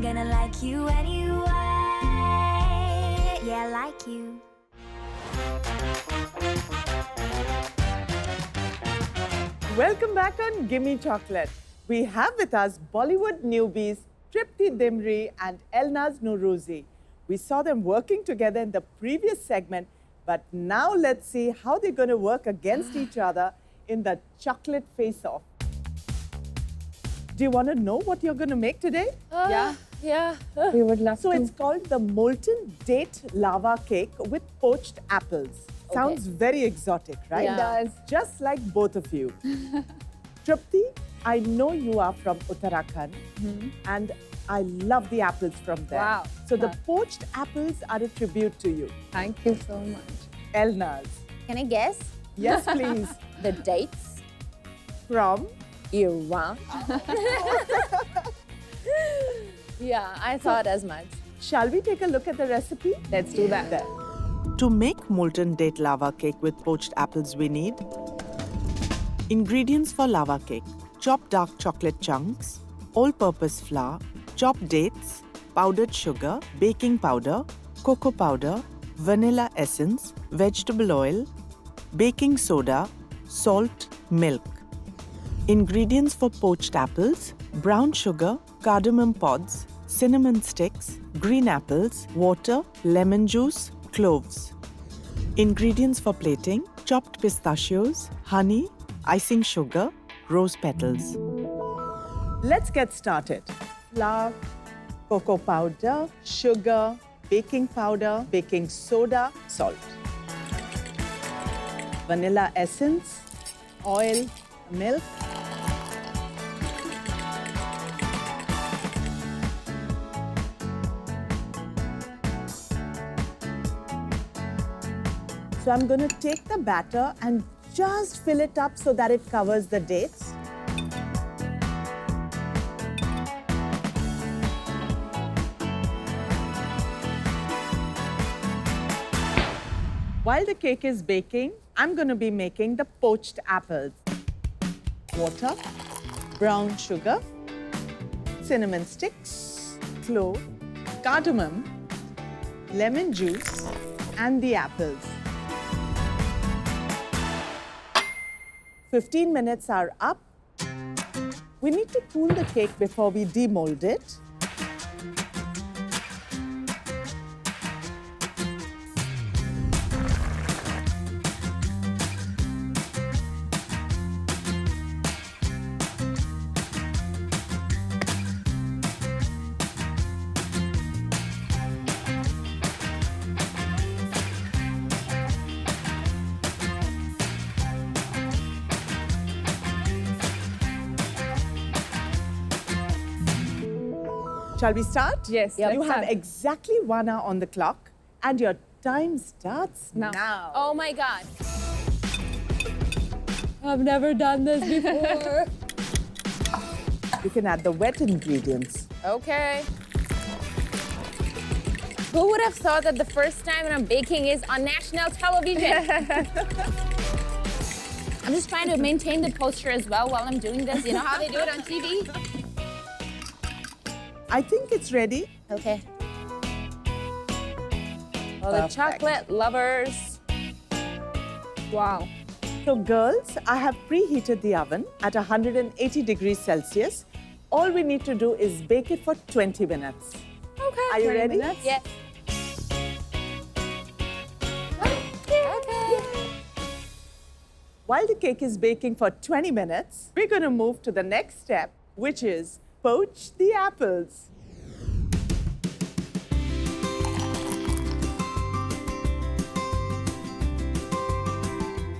gonna like you anyway. Yeah, I like you. Welcome back on Gimme Chocolate. We have with us Bollywood newbies Tripti Dimri and Elnaaz Norouzi. We saw them working together in the previous segment, but now let's see how they're going to work against each other in the chocolate face-off. Do you want to know what you're going to make today? Yeah. We would love So to. it's called the Molten Date Lava Cake with poached apples. Sounds very exotic, right? Yeah. It does. Just like both of you. Tripti, I know you are from Uttarakhand and I love the apples from there. Wow. So the poached apples are a tribute to you. Thank you so much. Elnaaz. Can I guess? Yes, please. The dates? From? Iran. Yeah, I thought as much. Shall we take a look at the recipe? Let's do that. There. To make molten date lava cake with poached apples, we need ingredients for lava cake: chopped dark chocolate chunks, all-purpose flour, chopped dates, powdered sugar, baking powder, cocoa powder, vanilla essence, vegetable oil, baking soda, salt, milk. Ingredients for poached apples: brown sugar, cardamom pods, cinnamon sticks, green apples, water, lemon juice, cloves. Ingredients for plating: chopped pistachios, honey, icing sugar, rose petals. Let's get started. Flour, cocoa powder, sugar, baking powder, baking soda, salt. Vanilla essence, oil, milk. So I'm going to take the batter and just fill it up so that it covers the dates. While the cake is baking, I'm going to be making the poached apples. Water, brown sugar, cinnamon sticks, clove, cardamom, lemon juice, and the apples. 15 minutes are up. We need to cool the cake before we demold it. Shall we start? Yes, You let's have start. exactly 1 hour on the clock and your time starts now. Oh my God. I've never done this before. You can add the wet ingredients. Okay. Who would have thought that the first time I'm baking is on national television? I'm just trying to maintain the posture as well while I'm doing this. You know how they do it on TV? I think it's ready. Okay. All the Perfect. chocolate lovers. Wow. So girls, I have preheated the oven at 180 degrees Celsius. All we need to do is bake it for 20 minutes. Okay. Are you ready? minutes? Yes. Okay. While the cake is baking for 20 minutes, we're going to move to the next step, which is poach the apples.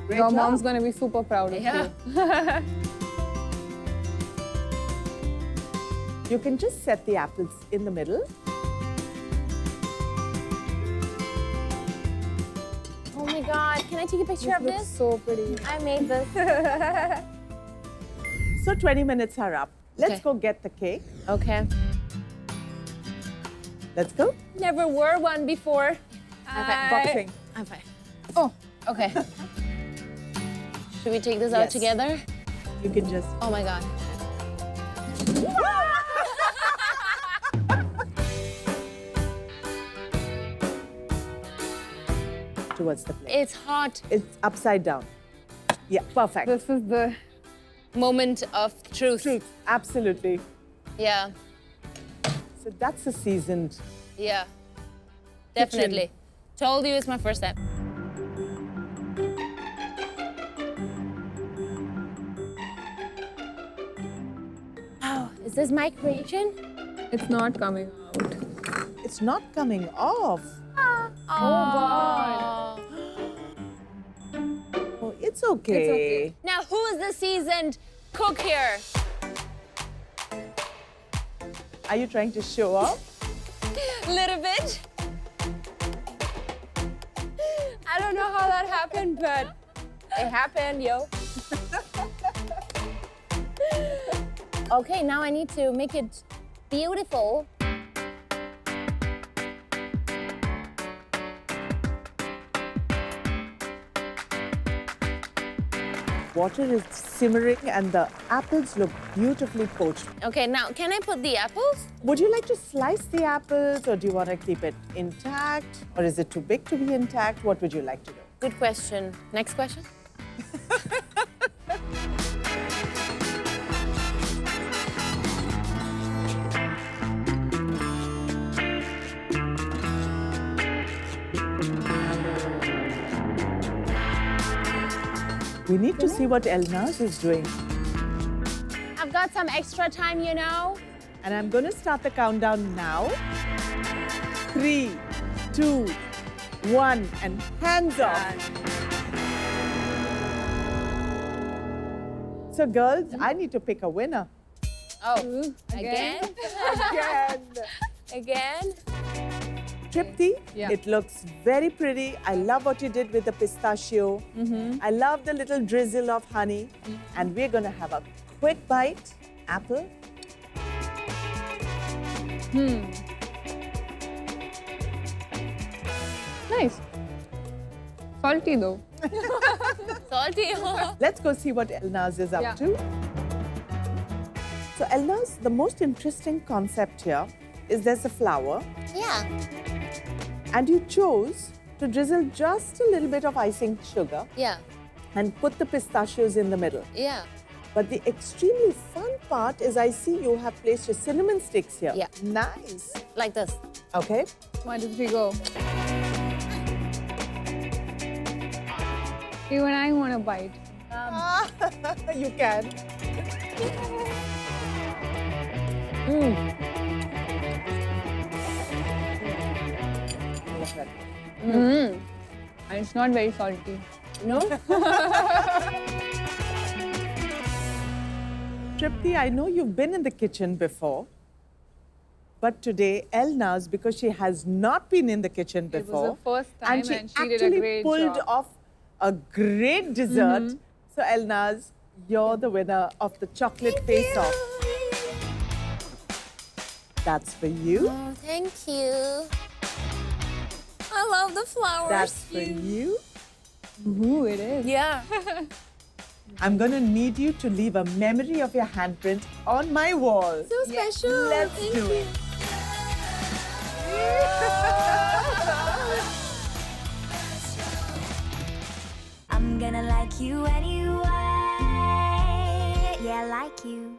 Great Your job. mom's gonna be super proud of Yeah. you. You can just set the apples in the middle. Oh my God. Can I take a picture of Looks this? so pretty. I made this. So 20 minutes are up. Let's Okay. go get the cake. Okay. Let's go. Never wore one before. Boxing. I'm fine. Oh, Okay. Should we take this out Yes. together? You can just... Oh my God. towards the plate. It's hot. It's upside down. Yeah, perfect. This is the Moment of truth. Truth, absolutely. Yeah, So that's a seasoned. yeah. Definitely. Told you it's my first time. Wow, is this my creation? it's not coming out. It's not coming off. Oh, God. Oh, it's okay. It's okay. Now, who is the seasoned cook here? Are you trying to show off? Little bit. I don't know how that happened, but it happened, yo. Okay, now I need to make it beautiful. Water is simmering and the apples look beautifully poached. Okay, now can I put the apples? Would you like to slice the apples or do you want to keep it intact? Or is it too big to be intact? What would you like to do? Good question. Next question. We need to see what Elnaaz is doing. I've got some extra time, you know. And I'm going to start the countdown now. 3, 2, 1, and hands off. So girls, I need to pick a winner. Oh, again? Again. Again? Tripti, Yeah. it looks very pretty. I love what you did with the pistachio. I love the little drizzle of honey. And we're going to have a quick bite. Apple. Nice. Salty though. Salty. Let's go see what Elnaaz is up Yeah. to. So Elnaaz, the most interesting concept here is there's a flower Yeah. and you chose to drizzle just a little bit of icing sugar Yeah. and put the pistachios in the middle. Yeah. But the extremely fun part is I see you have placed your cinnamon sticks here. Yeah. Nice. Like this. Okay. 1, 2, 3, go. Even I want a bite. You can. And it's not very salty. No? Tripti, I know you've been in the kitchen before, but today Elnaaz, because she has not been in the kitchen was before, her first time and she and she did a actually great pulled job. off a great dessert. So Elnaaz, you're the winner of the chocolate face-off. That's for you. Oh, thank you. I love the flowers. That's for you. Ooh, it is. Yeah. I'm going to need you to leave a memory of your handprint on my wall. So special. Let's Thank do you. it. I'm gonna like you anyway. Yeah, like you.